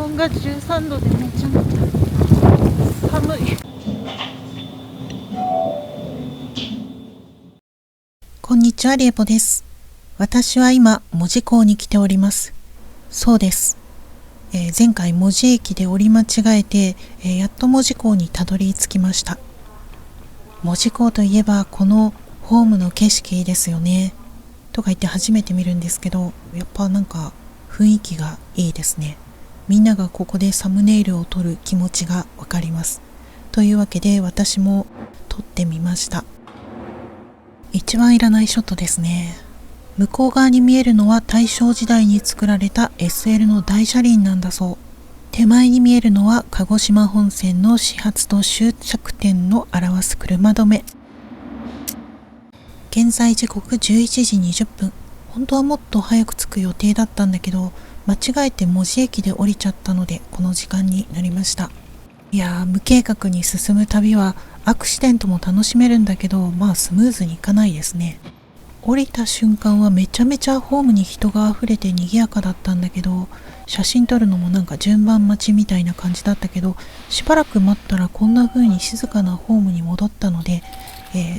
温が13度でめちゃめちゃ寒い。こんにちは、りえぽです。私は今、門司港に来ております。そうです。前回門司駅で降り間違えて、やっと門司港にたどり着きました。門司港といえばこのホームの景色ですよね。とか言って初めて見るんですけど、やっぱなんか雰囲気がいいですね。みんながここでサムネイルを撮る気持ちがわかります。というわけで私も撮ってみました。一番いらないショットですね。向こう側に見えるのは大正時代に作られた SL の大車輪なんだそう。手前に見えるのは鹿児島本線の始発と終着点の表す車止め。現在時刻11時20分。本当はもっと早く着く予定だったんだけど、間違えて門司駅で降りちゃったのでこの時間になりました。いやー、無計画に進む旅はアクシデントも楽しめるんだけど、まあスムーズにいかないですね。降りた瞬間はめちゃめちゃホームに人が溢れて賑やかだったんだけど、写真撮るのもなんか順番待ちみたいな感じだったけど、しばらく待ったらこんな風に静かなホームに戻ったので、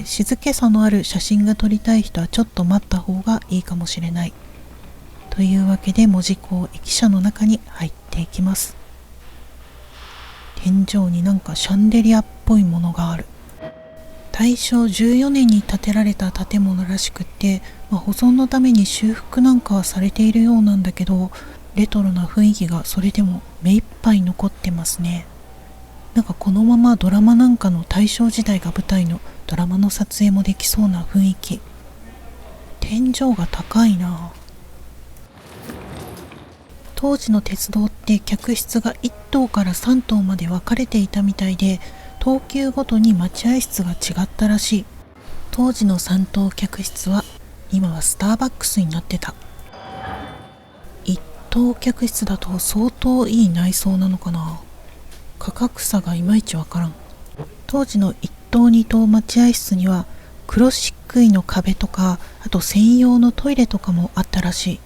静けさのある写真が撮りたい人はちょっと待った方がいいかもしれない。というわけで門司港駅舎の中に入っていきます。天井になんかシャンデリアっぽいものがある。大正14年に建てられた建物らしくって、保存のために修復なんかはされているようなんだけど、レトロな雰囲気がそれでも目いっぱい残ってますね。なんかこのままドラマなんかの大正時代が舞台のドラマの撮影もできそうな雰囲気。天井が高いな。当時の鉄道って客室が1棟から3棟まで分かれていたみたいで、等級ごとに待合室が違ったらしい。当時の3棟客室は今はスターバックスになってた。1棟客室だと相当いい内装なのかな。価格差がいまいちわからん。当時の1棟2棟待合室には黒漆喰の壁とか、あと専用のトイレとかもあったらしい。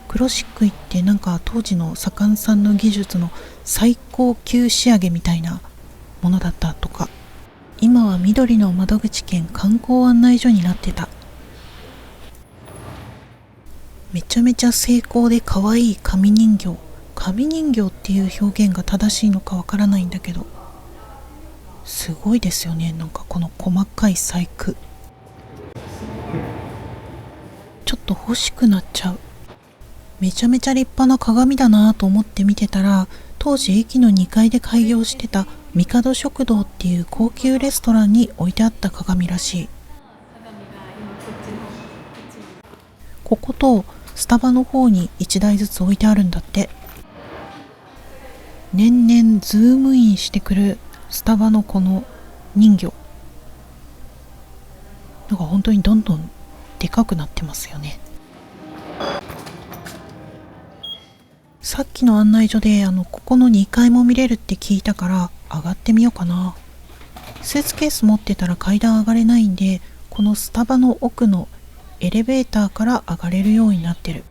黒漆喰ってなんか当時の左官さんの技術の最高級仕上げみたいなものだったとか。今は緑の窓口兼観光案内所になってた。めちゃめちゃ精巧で可愛い紙人形。紙人形っていう表現が正しいのかわからないんだけど、すごいですよね。なんかこの細かい細工、ちょっと欲しくなっちゃう。めちゃめちゃ立派な鏡だなと思って見てたら、当時駅の2階で開業してた帝食堂っていう高級レストランに置いてあった鏡らしい。こことスタバの方に1台ずつ置いてあるんだって。年々ズームインしてくるスタバのこの人形、なんか本当にどんどんでかくなってますよね。さっきの案内所でここの2階も見れるって聞いたから上がってみようかな。スーツケース持ってたら階段上がれないんで、このスタバの奥のエレベーターから上がれるようになってる。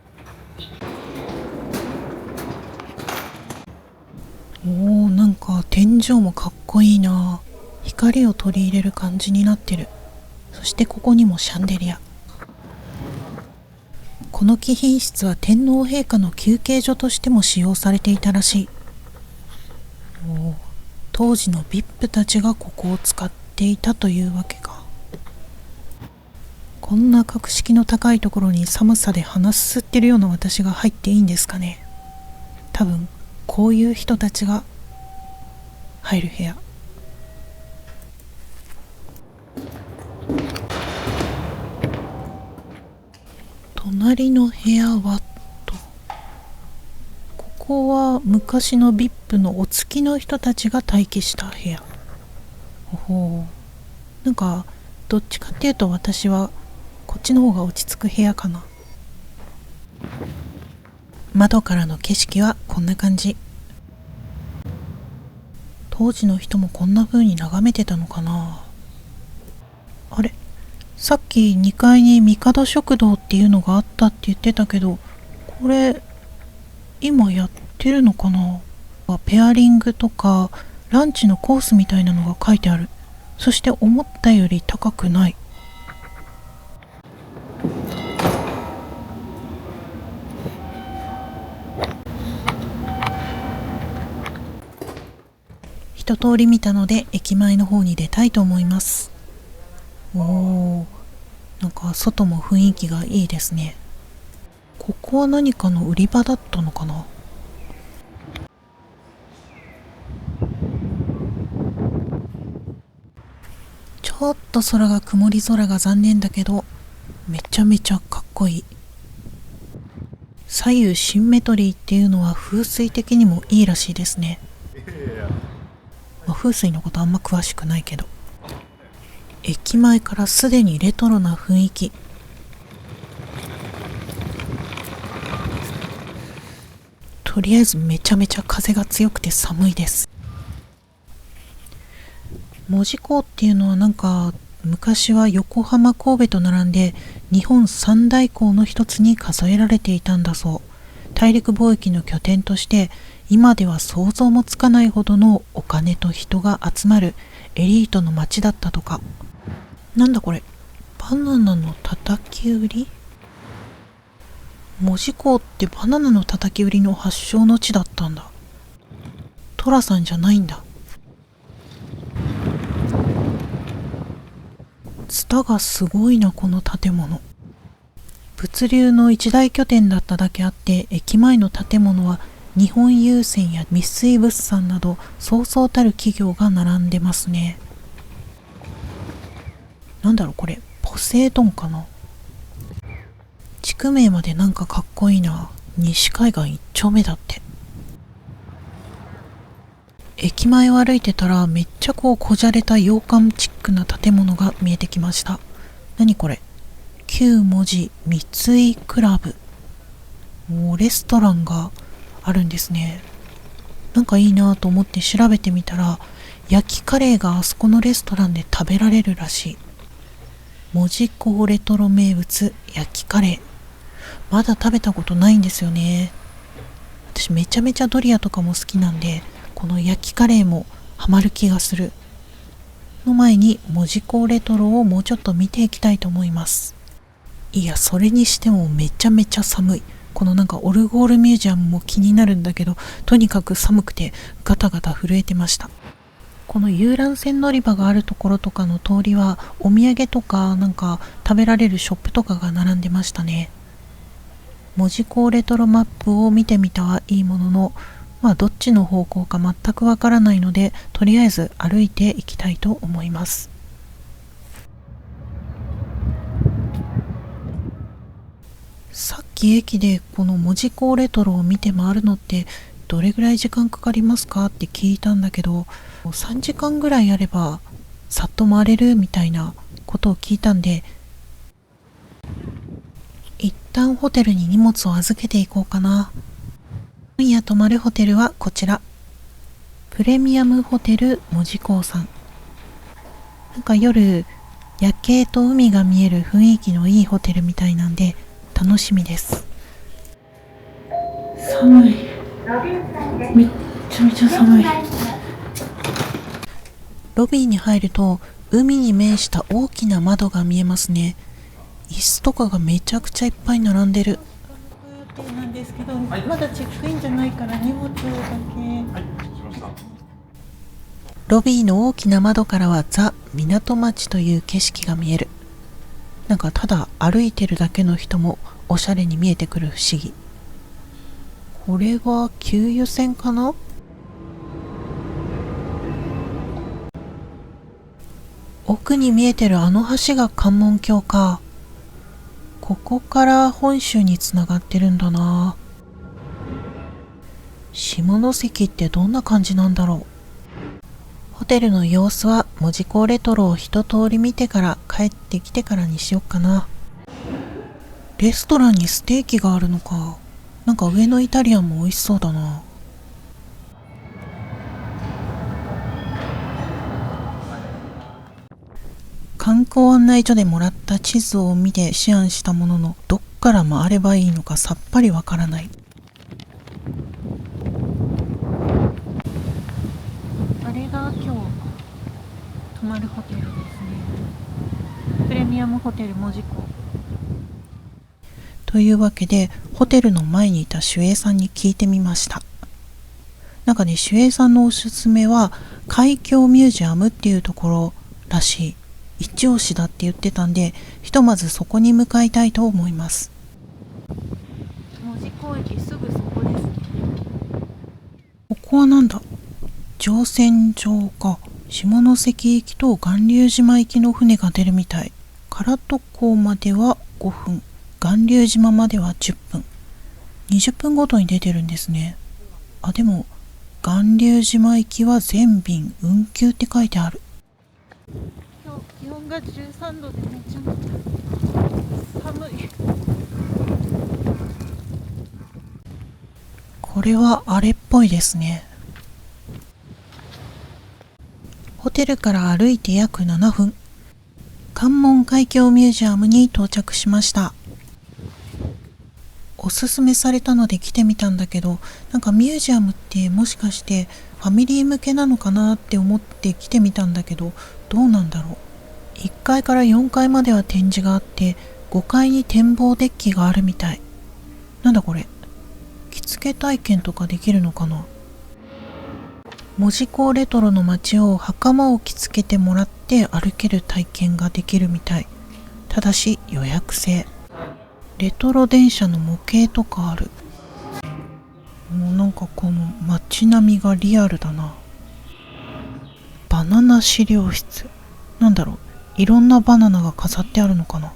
おー、なんか天井もかっこいいな。光を取り入れる感じになってる。そしてここにもシャンデリア。この貴賓室は天皇陛下の休憩所としても使用されていたらしい。当時の VIP たちがここを使っていたというわけか。こんな格式の高いところに寒さで鼻すすってるような私が入っていいんですかね。多分こういう人たちが入る部屋。隣の部屋はと、ここは昔の VIP のお付きの人たちが待機した部屋。なんかどっちかっていうと私はこっちの方が落ち着く部屋かな。窓からの景色はこんな感じ。当時の人もこんな風に眺めてたのかな。あれ、さっき2階に帝食堂っていうのがあったって言ってたけど、これ今やってるのかな。かペアリングとかランチのコースみたいなのが書いてある。そして思ったより高くない。一通り見たので駅前の方に出たいと思います。おー、なんか外も雰囲気がいいですね。ここは何かの売り場だったのかな。ちょっと空が曇り空が残念だけど、めちゃめちゃかっこいい。左右シンメトリーっていうのは風水的にもいいらしいですね。風水のことあんま詳しくないけど、駅前からすでにレトロな雰囲気。とりあえずめちゃめちゃ風が強くて寒いです。門司港っていうのはなんか昔は横浜、神戸と並んで日本三大港の一つに数えられていたんだそう。大陸貿易の拠点として今では想像もつかないほどのお金と人が集まるエリートの街だったとか。なんだこれ、バナナの叩き売り？門司港ってバナナの叩き売りの発祥の地だったんだ。寅さんじゃないんだ。ツタがすごいな、この建物。物流の一大拠点だっただけあって駅前の建物は日本郵船や三井物産などそうそうたる企業が並んでますね。なんだろうこれ、ポセイドンかな。地区名までなんかかっこいいな。西海岸一丁目だって。駅前を歩いてたらめっちゃこじゃれた洋館チックな建物が見えてきました。何これ、9文字三井クラブ。もうレストランがあるんですね。なんかいいなと思って調べてみたら、焼きカレーがあそこのレストランで食べられるらしい。門司港レトロ名物焼きカレー。まだ食べたことないんですよね。私めちゃめちゃドリアとかも好きなんで、この焼きカレーもハマる気がする。の前に門司港レトロをもうちょっと見ていきたいと思います。いや、それにしてもめちゃめちゃ寒い。このなんかオルゴールミュージアムも気になるんだけど、とにかく寒くてガタガタ震えてました。この遊覧船乗り場があるところとかの通りはお土産とかなんか食べられるショップとかが並んでましたね。門司港レトロマップを見てみたはいいものの、どっちの方向か全くわからないので、とりあえず歩いていきたいと思います。さっき駅でこの門司港レトロを見て回るのってどれぐらい時間かかりますかって聞いたんだけど、3時間ぐらいあればさっと回れるみたいなことを聞いたんで、一旦ホテルに荷物を預けていこうかな。今夜泊まるホテルはこちら、プレミアムホテル門司港さん。なんか夜夜景と海が見える雰囲気のいいホテルみたいなんで楽しみです。寒い、めっちゃめちゃ寒い。ロビーに入ると海に面した大きな窓が見えますね。椅子とかがめちゃくちゃいっぱい並んでる。予定なんですけど、まだチェックインじゃないから荷物だけ。はい、しました。ロビーの大きな窓からはザ・港町という景色が見える。なんかただ歩いてるだけの人もおしゃれに見えてくる不思議。これは給油船かな？奥に見えてるあの橋が関門橋か。ここから本州につながってるんだな。下関ってどんな感じなんだろう。ホテルの様子は門司港レトロを一通り見てから帰ってきてからにしよっかな。レストランにステーキがあるのか。なんか上のイタリアンも美味しそうだな。観光案内所でもらった地図を見て思案したものの、どっから回ればいいのかさっぱりわからない。れが今日泊まるホテルですね。プレミアムホテル門司港というわけで、ホテルの前にいた守衛さんに聞いてみました。なんかね、守衛さんのおすすめは海峡ミュージアムっていうところらしい。一押しだって言ってたんで、ひとまずそこに向かいたいと思います。門司港駅すぐそこですね。ここはなんだ、乗船場か。下関駅と巌流島行きの船が出るみたい。唐戸港までは5分、巌流島までは10分。20分ごとに出てるんですね。あ、でも巌流島行きは全便運休って書いてある。今日気温が13度でめちゃめちゃ寒い。これはあれっぽいですね。ホテルから歩いて約7分、関門海峡ミュージアムに到着しました。おすすめされたので来てみたんだけど、なんかミュージアムってもしかしてファミリー向けなのかなって思って来てみたんだけど、どうなんだろう。1階から4階までは展示があって、5階に展望デッキがあるみたい。なんだこれ、着付け体験とかできるのかな。門司港レトロの街を袴を着付けてもらって歩ける体験ができるみたい。ただし予約制。レトロ電車の模型とかある。もうなんかこの街並みがリアルだな。バナナ資料室。なんだろう、いろんなバナナが飾ってあるのかな。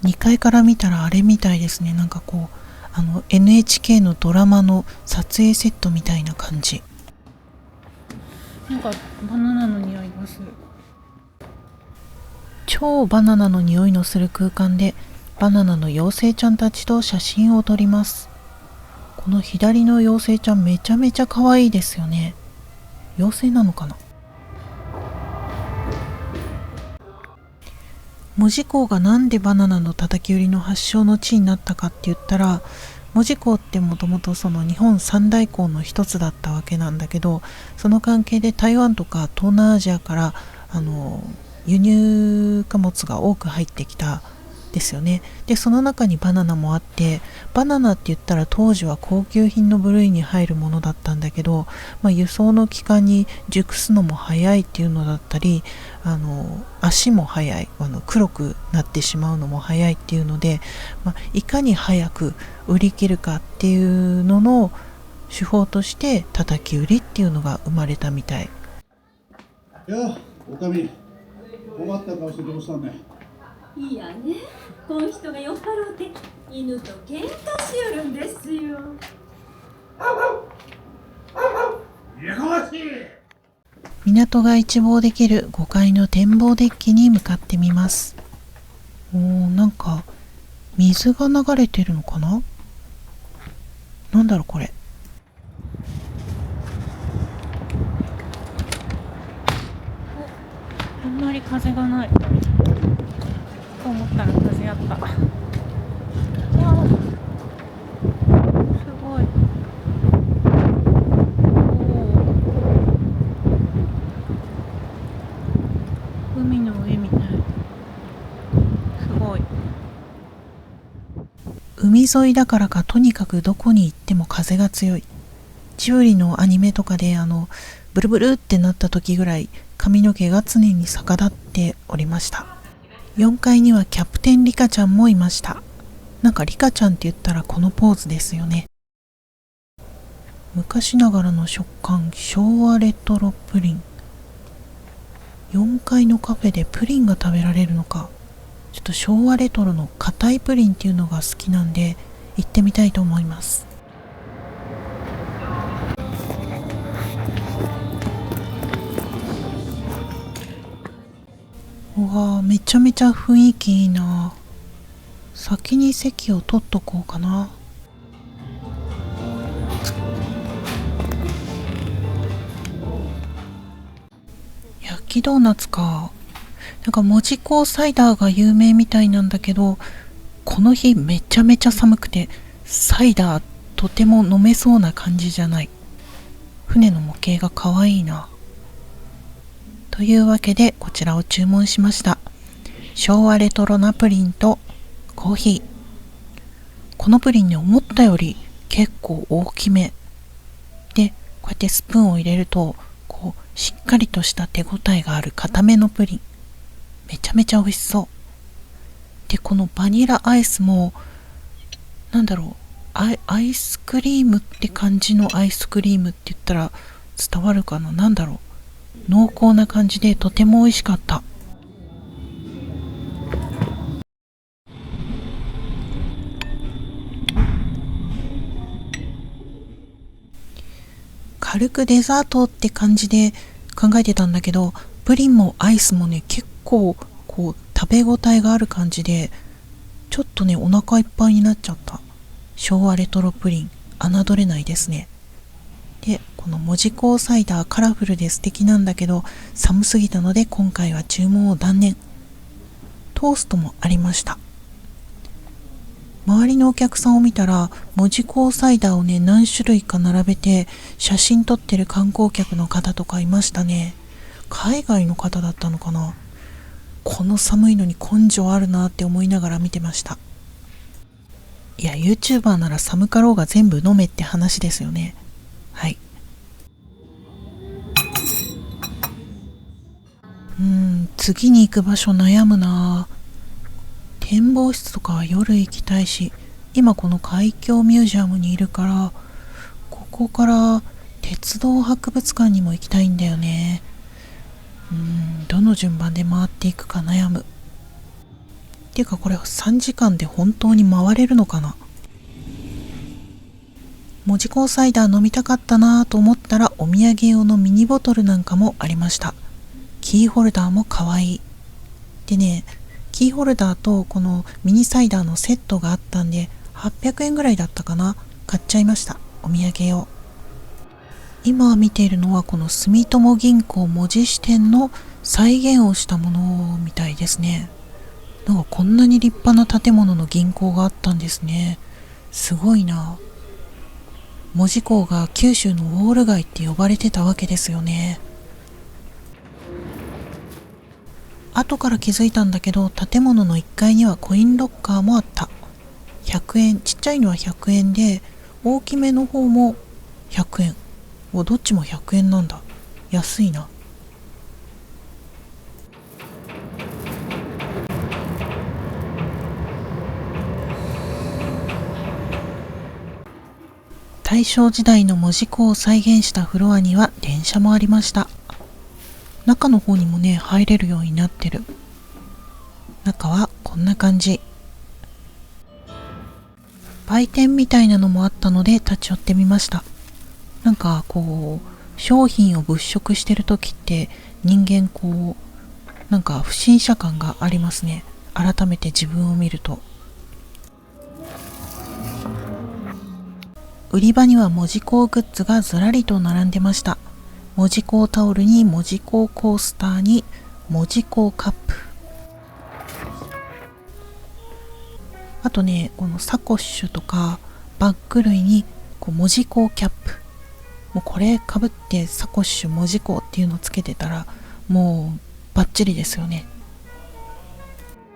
2階から見たらあれみたいですね。なんかこうNHK のドラマの撮影セットみたいな感じ。なんかバナナの匂いがする。超バナナの匂いのする空間でバナナの妖精ちゃんたちと写真を撮ります。この左の妖精ちゃんめちゃめちゃ可愛いですよね。妖精なのかな。門司港がなんでバナナの叩き売りの発祥の地になったかって言ったら、門司港ってもともとその日本三大港の一つだったわけなんだけど、その関係で台湾とか東南アジアから輸入貨物が多く入ってきたですよね。でその中にバナナもあって、バナナって言ったら当時は高級品の部類に入るものだったんだけど、輸送の期間に熟すのも早いっていうのだったり、足も早い、黒くなってしまうのも早いっていうので、いかに早く売り切るかっていうのの手法として叩き売りっていうのが生まれたみたい。いや、おかみ、困った顔してどうしたんね。いやね、この人が酔っ払うて犬と喧嘩しよるんですよ。やかましい。港が一望できる5階の展望デッキに向かってみます。なんか水が流れてるのかな。なんだろうこれ。あんまり風がないと思ったら風あった。わあ、すごい。海の上みたい。すごい。海沿いだからかとにかくどこに行っても風が強い。ジブリのアニメとかでブルブルってなった時ぐらい髪の毛が常に逆立っておりました。4階にはキャプテンリカちゃんもいました。なんかリカちゃんって言ったらこのポーズですよね。昔ながらの食感、昭和レトロプリン。4階のカフェでプリンが食べられるのか。ちょっと昭和レトロの硬いプリンっていうのが好きなんで行ってみたいと思います。うわー、めちゃめちゃ雰囲気いいな。先に席を取っとこうかな。焼きドーナツか。なんか門司港サイダーが有名みたいなんだけど、この日めちゃめちゃ寒くてサイダーとても飲めそうな感じじゃない。船の模型がかわいいな。というわけでこちらを注文しました。昭和レトロなプリンとコーヒー。このプリンね、思ったより結構大きめで、こうやってスプーンを入れるとこうしっかりとした手応えがある固めのプリン。めちゃめちゃ美味しそう。で、このバニラアイスもなんだろう、アイスクリームって感じのアイスクリームって言ったら伝わるかな。なんだろう、濃厚な感じでとても美味しかった。軽くデザートって感じで考えてたんだけど、プリンもアイスもね、結構こう食べ応えがある感じで、ちょっとねお腹いっぱいになっちゃった。昭和レトロプリン侮れないですね。で、この門司港サイダーカラフルで素敵なんだけど寒すぎたので今回は注文を断念。トーストもありました。周りのお客さんを見たら門司港サイダーをね何種類か並べて写真撮ってる観光客の方とかいましたね。海外の方だったのかな。この寒いのに根性あるなって思いながら見てました。いや YouTuber なら寒かろうが全部飲めって話ですよね。はい。次に行く場所悩むな。展望室とかは夜行きたいし、今この海峡ミュージアムにいるから、ここから鉄道博物館にも行きたいんだよね。どの順番で回っていくか悩む。っていうかこれ3時間で本当に回れるのかな。門司港サイダー飲みたかったなと思ったらお土産用のミニボトルなんかもありました。キーホルダーもかわいい。でね、キーホルダーとこのミニサイダーのセットがあったんで800円ぐらいだったかな。買っちゃいました、お土産用。今見ているのはこの住友銀行門司支店の再現をしたものみたいですね。なんかこんなに立派な建物の銀行があったんですね。すごいな。門司港が九州のウォール街って呼ばれてたわけですよね。後から気づいたんだけど、建物の1階にはコインロッカーもあった。100円、ちっちゃいのは100円で、大きめの方も100円。どっちも100円なんだ。安いな。大正時代の門司港を再現したフロアには電車もありました。中の方にもね入れるようになってる。中はこんな感じ。売店みたいなのもあったので立ち寄ってみました。なんかこう商品を物色してる時って人間こうなんか不審者感がありますね。改めて自分を見ると。売り場には門司港グッズがずらりと並んでました。門司港タオルに門司港コースターに門司港カップ。あとね、このサコッシュとかバッグ類にこう門司港キャップ。もうこれかぶってサコッシュ門司港っていうのをつけてたらもうバッチリですよね。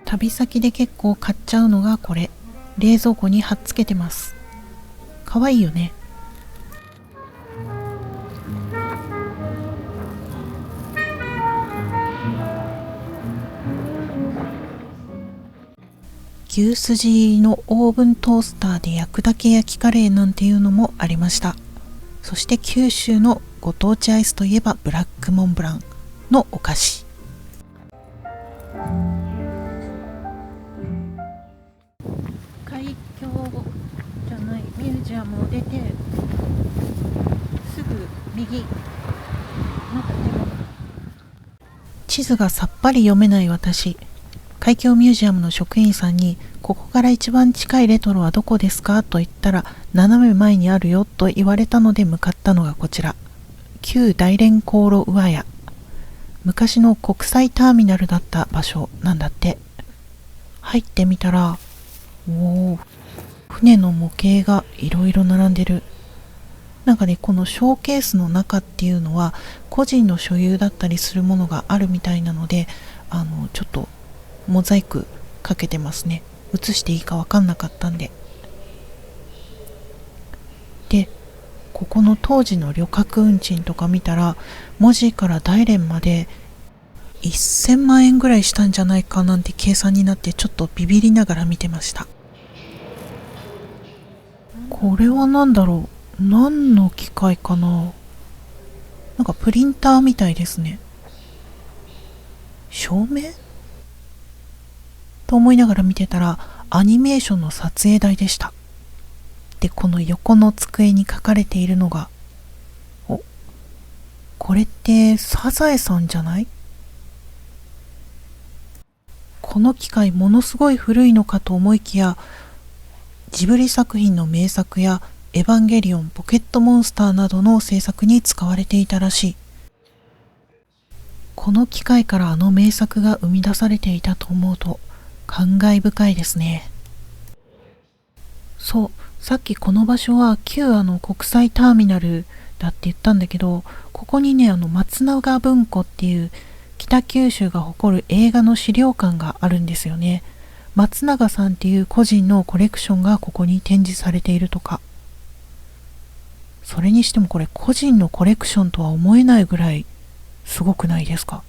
旅先で結構買っちゃうのがこれ。冷蔵庫に貼っつけてます。かわいいよね。牛すじのオーブントースターで焼くだけ焼きカレーなんていうのもありました。そして九州のご当地アイスといえばブラックモンブランのお菓子。海峡じゃないミュージアムを出てすぐ右の建物。地図がさっぱり読めない私。海峡ミュージアムの職員さんにここから一番近いレトロはどこですかと言ったら斜め前にあるよと言われたので向かったのがこちら。旧大連航路上屋。昔の国際ターミナルだった場所なんだって。入ってみたら船の模型がいろいろ並んでる。なんかね、このショーケースの中っていうのは個人の所有だったりするものがあるみたいなので、ちょっとモザイクかけてますね。映していいかわかんなかったんで。で、ここの当時の旅客運賃とか見たら、文字から大連まで1000万円ぐらいしたんじゃないかなんて計算になって、ちょっとビビりながら見てました。これは何だろう。何の機械かな。なんかプリンターみたいですね。照明と思いながら見てたら、アニメーションの撮影台でした。で、この横の机に書かれているのが、これってサザエさんじゃない？この機械ものすごい古いのかと思いきや、ジブリ作品の名作やエヴァンゲリオン、ポケットモンスターなどの制作に使われていたらしい。この機械からあの名作が生み出されていたと思うと感慨深いですね。そう、さっきこの場所は旧国際ターミナルだって言ったんだけど、ここにね、松永文庫っていう北九州が誇る映画の資料館があるんですよね。松永さんっていう個人のコレクションがここに展示されているとか。それにしてもこれ個人のコレクションとは思えないぐらいすごくないですか？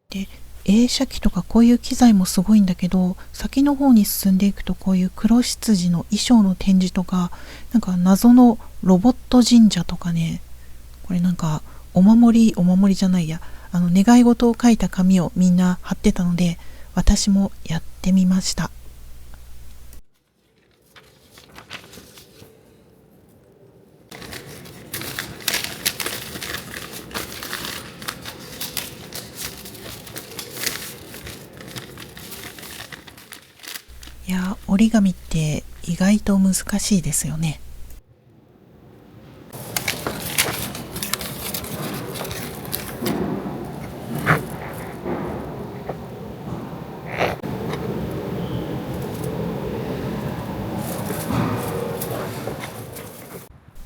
で、映写機とかこういう機材もすごいんだけど、先の方に進んでいくとこういう黒羊の衣装の展示とか、なんか謎のロボット神社とかね、これなんかお守りじゃないや、願い事を書いた紙をみんな貼ってたので、私もやってみました。いや、折り紙って意外と難しいですよね。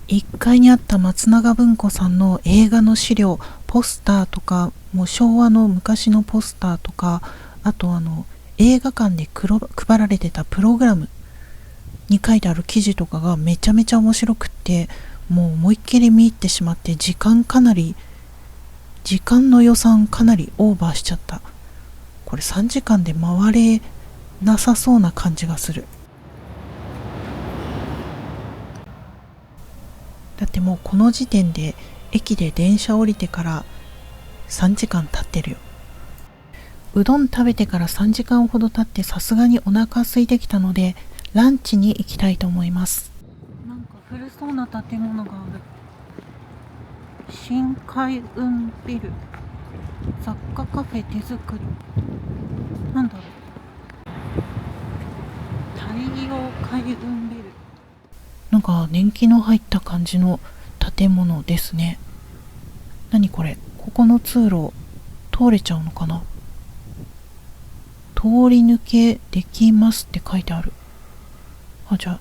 1階にあった松永文庫さんの映画の資料、ポスターとか、もう昭和の昔のポスターとか、あと映画館で配られてたプログラムに書いてある記事とかがめちゃめちゃ面白くって、もう思いっきり見入ってしまって、時間の予算かなりオーバーしちゃった。これ3時間で回れなさそうな感じがする。だってもうこの時点で駅で電車降りてから3時間経ってるよ。うどん食べてから3時間ほど経って、さすがにお腹空いてきたのでランチに行きたいと思います。なんか古そうな建物がある。新海運ビル、雑貨カフェ手作り、なんだろう、太陽海運ビル、なんか年季の入った感じの建物ですね。何これ、ここの通路通れちゃうのかな。通り抜けできますって書いてある。じゃあ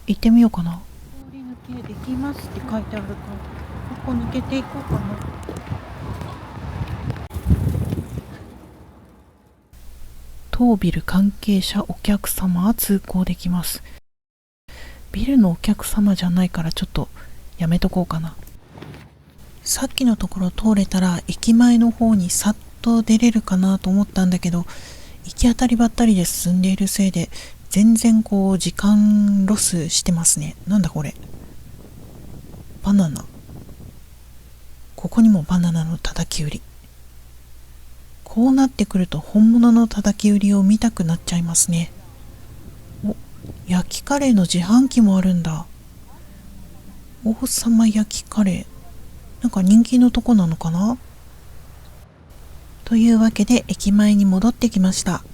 行ってみようかな。通り抜けできますって書いてあるから、ここ抜けていこうかな。当ビル関係者お客様は通行できます。ビルのお客様じゃないからちょっとやめとこうかな。さっきのところ通れたら駅前の方にさっと出れるかなと思ったんだけど、行き当たりばったりで進んでいるせいで全然時間ロスしてますね。なんだこれ、バナナ。ここにもバナナの叩き売り。こうなってくると本物の叩き売りを見たくなっちゃいますね。焼きカレーの自販機もあるんだ。王様焼きカレー、なんか人気のとこなのかな。というわけで駅前に戻ってきました。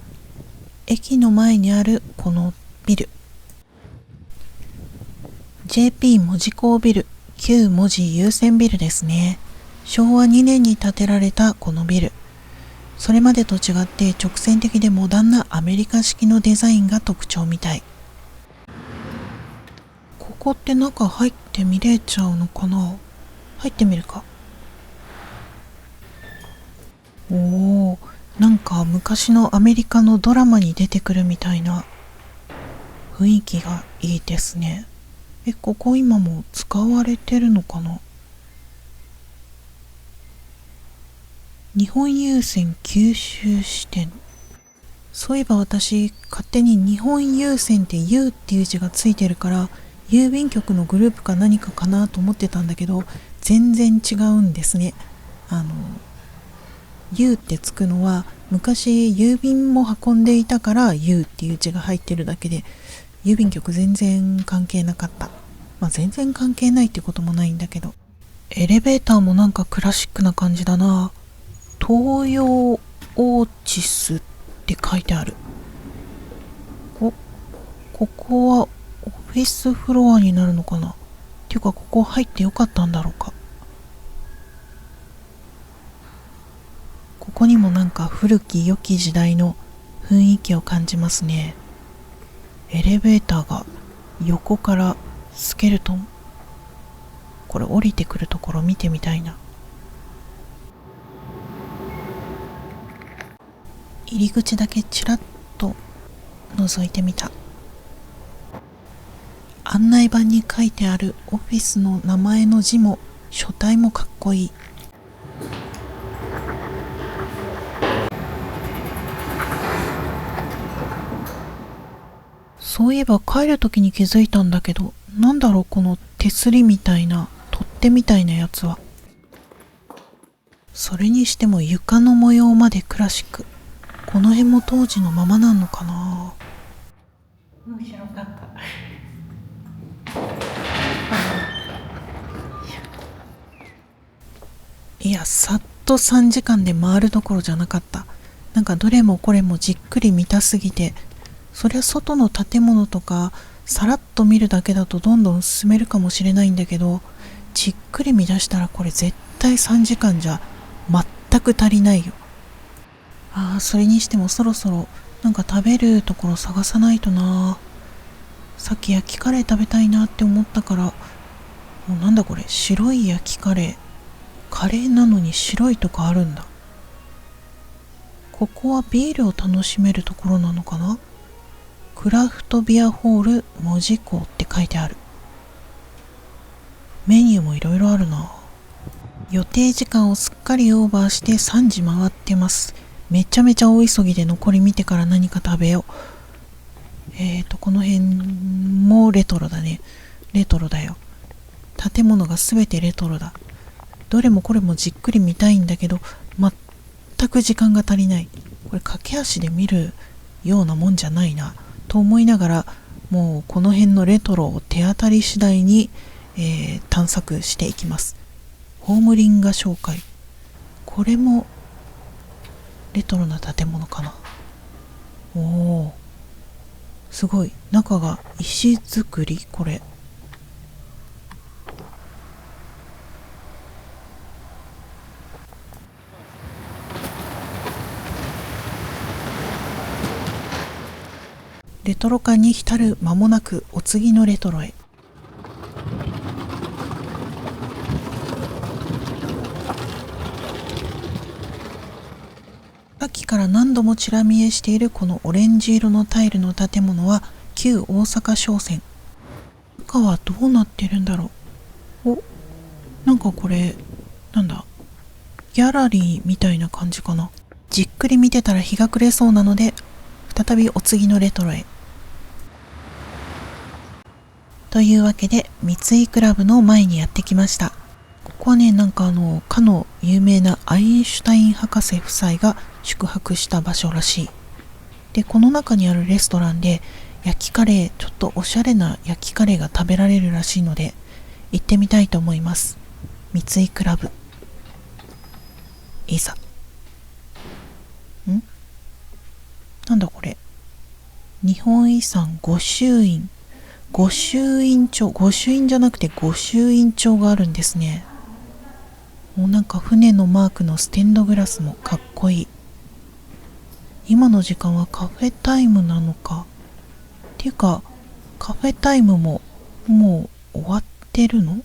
駅の前にあるこのビル、 JP 門司港ビル、旧門司優先ビルですね。昭和2年に建てられたこのビル、それまでと違って直線的でモダンなアメリカ式のデザインが特徴みたい。ここって中入って見れちゃうのかな。入ってみるか。おー、なんか昔のアメリカのドラマに出てくるみたいな雰囲気がいいですね。ここ今も使われてるのかな。日本郵船九州支店。そういえば私勝手に日本郵船って U っていう字がついてるから郵便局のグループか何かかなと思ってたんだけど、全然違うんですね。U ってつくのは昔郵便も運んでいたから U っていう字が入ってるだけで、郵便局全然関係なかった。全然関係ないってこともないんだけど。エレベーターもなんかクラシックな感じだな。東洋オーチスって書いてある。ここはオフィスフロアになるのかな。っていうかここ入ってよかったんだろうか。ここにもなんか古き良き時代の雰囲気を感じますね。エレベーターが横からスケルトン。これ降りてくるところ見てみたいな。入り口だけちらっと覗いてみた。案内板に書いてあるオフィスの名前の字も書体もかっこいい。そういえば帰るときに気づいたんだけど、なんだろうこの手すりみたいな取っ手みたいなやつは。それにしても床の模様までクラシック。この辺も当時のままなのかな。面白かった。いや、さっと3時間で回るどころじゃなかった。なんかどれもこれもじっくり見たすぎて、そりゃ外の建物とかさらっと見るだけだとどんどん進めるかもしれないんだけど、じっくり見出したらこれ絶対3時間じゃ全く足りないよ。それにしてもそろそろなんか食べるところ探さないとな。さっき焼きカレー食べたいなって思ったから。もうなんだこれ、白い焼きカレー。カレーなのに白いとかあるんだ。ここはビールを楽しめるところなのかな。クラフトビアホール門司港って書いてある。メニューもいろいろあるな。予定時間をすっかりオーバーして3時回ってます。めちゃめちゃ大急ぎで残り見てから何か食べよう。この辺もレトロだね。レトロだよ。建物がすべてレトロだ。どれもこれもじっくり見たいんだけど、全く時間が足りない。これ駆け足で見るようなもんじゃないなと思いながら、もうこの辺のレトロを手当たり次第に、探索していきます。ホームリンガ紹介。これもレトロな建物かな。おお、すごい。中が石造り。これレトロ感に浸る間もなくお次のレトロへ。さっきから何度もちら見えしているこのオレンジ色のタイルの建物は旧大阪商船。中はどうなってるんだろう。なんかこれなんだ、ギャラリーみたいな感じかな。じっくり見てたら日が暮れそうなので再びお次のレトロへ。というわけで三井クラブの前にやってきました。ここはね、なんかかの有名なアインシュタイン博士夫妻が宿泊した場所らしい。で、この中にあるレストランで焼きカレー、ちょっとおしゃれな焼きカレーが食べられるらしいので行ってみたいと思います。三井クラブ、いざ。なんだこれ、日本遺産御朱印。御朱印帳、御朱印じゃなくて御朱印帳があるんですね。もうなんか船のマークのステンドグラスもかっこいい。今の時間はカフェタイムなのか。っていうかカフェタイムももう終わってるの？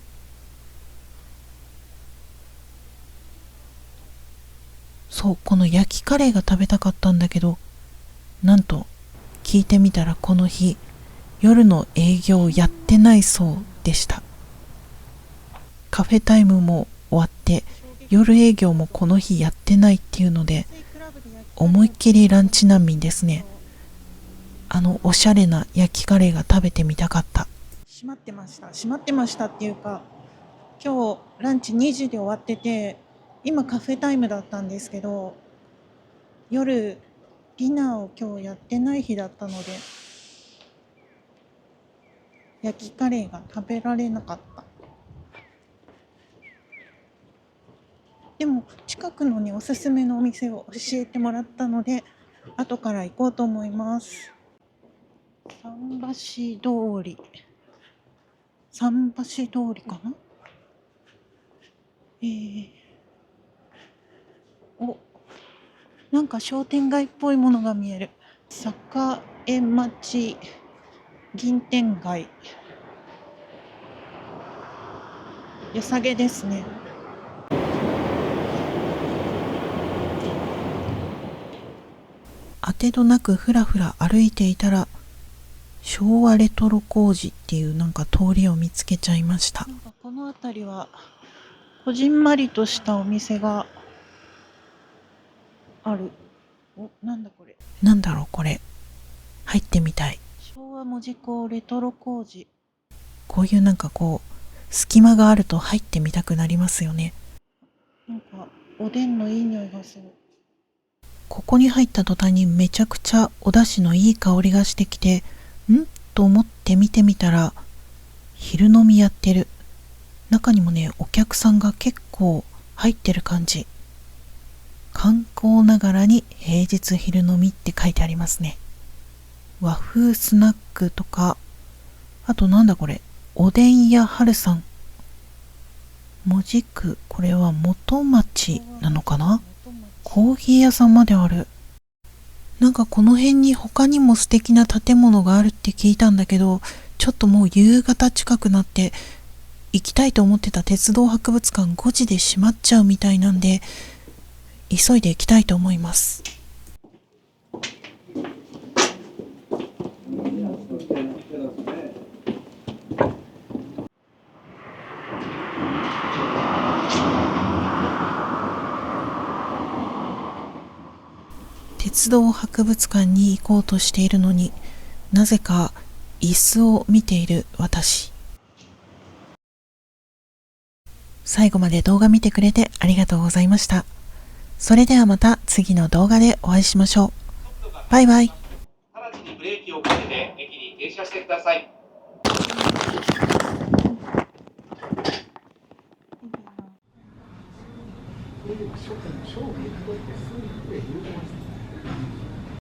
そう、この焼きカレーが食べたかったんだけど、なんと聞いてみたらこの日、夜の営業やってないそうでした。カフェタイムも終わって、夜営業もこの日やってないっていうので、思いっきりランチ難民ですね。おしゃれな焼きカレーが食べてみたかった。閉まってましたっていうか、今日ランチ2時で終わってて、今カフェタイムだったんですけど、夜ディナーを今日やってない日だったので、焼きカレーが食べられなかった。でも近くのにおすすめのお店を教えてもらったので、後から行こうと思います。桟橋通りかな。お、なんか商店街っぽいものが見える。栄町銀天街。良さげですね。当てどなくふらふら歩いていたら、昭和レトロ工事っていうなんか通りを見つけちゃいました。なんかこの辺りはこじんまりとしたお店がある。なんだこれ。なんだろうこれ。入ってみたい。昭和門司港レトロ工事。こういうなんかこう隙間があると入ってみたくなりますよね。なんかおでんのいい匂いがする。ここに入った途端にめちゃくちゃお出汁のいい香りがしてきて、と思って見てみたら、昼飲みやってる。中にもね、お客さんが結構入ってる感じ。観光ながらに平日昼飲みって書いてありますね。和風スナックとか、あとなんだこれ、おでん屋春さん。門司区、これは元町なのかな？コーヒー屋さんまである。なんかこの辺に他にも素敵な建物があるって聞いたんだけど、ちょっともう夕方近くなって行きたいと思ってた鉄道博物館5時で閉まっちゃうみたいなんで、急いで行きたいと思います。鉄道博物館に行こうとしているのに、なぜか椅子を見ている私。最後まで動画見てくれてありがとうございました。それではまた次の動画でお会いしましょう。バイバイ。直ちにブレーキをかけて駅に停車してください。そういう初期の勝負に行くとってすぐに言うてました。